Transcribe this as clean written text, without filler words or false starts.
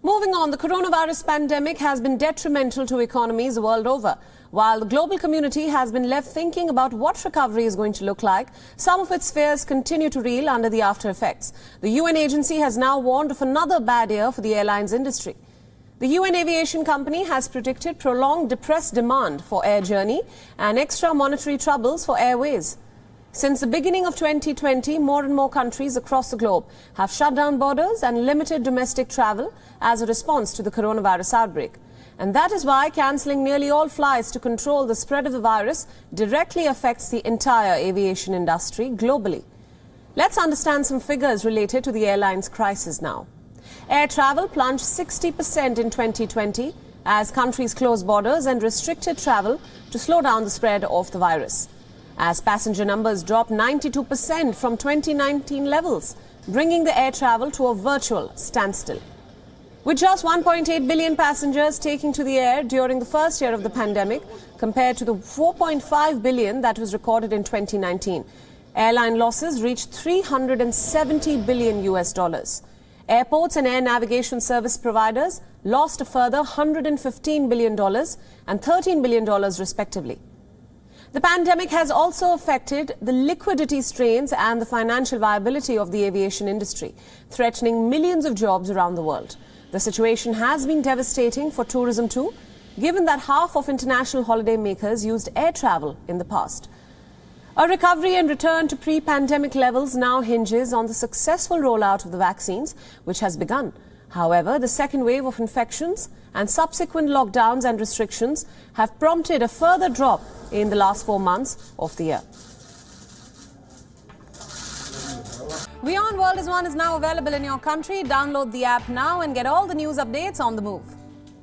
Moving on, the coronavirus pandemic has been detrimental to economies the world over. While the global community has been left thinking about what recovery is going to look like, some of its fears continue to reel under the after effects. The UN agency has now warned of another bad year for the airlines industry. The UN Aviation company has predicted prolonged depressed demand for air journey and extra monetary troubles for airways. Since the beginning of 2020, more and more countries across the globe have shut down borders and limited domestic travel as a response to the coronavirus outbreak. And that is why cancelling nearly all flights to control the spread of the virus directly affects the entire aviation industry globally. Let's understand some figures related to the airlines crisis now. Air travel plunged 60% in 2020 as countries closed borders and restricted travel to slow down the spread of the virus. As passenger numbers dropped 92% from 2019 levels, bringing the air travel to a virtual standstill. With just 1.8 billion passengers taking to the air during the first year of the pandemic, compared to the 4.5 billion that was recorded in 2019, airline losses reached $370 billion US. Airports and air navigation service providers lost a further $115 billion and $13 billion respectively. The pandemic has also affected the liquidity strains and the financial viability of the aviation industry, threatening millions of jobs around the world. The situation has been devastating for tourism too, given that half of international holiday makers used air travel in the past. A recovery and return to pre-pandemic levels now hinges on the successful rollout of the vaccines, which has begun. However, the second wave of infections and subsequent lockdowns and restrictions have prompted a further drop in the last 4 months of the year. WION World is now available in your country. Download the app now and get all the news updates on the move.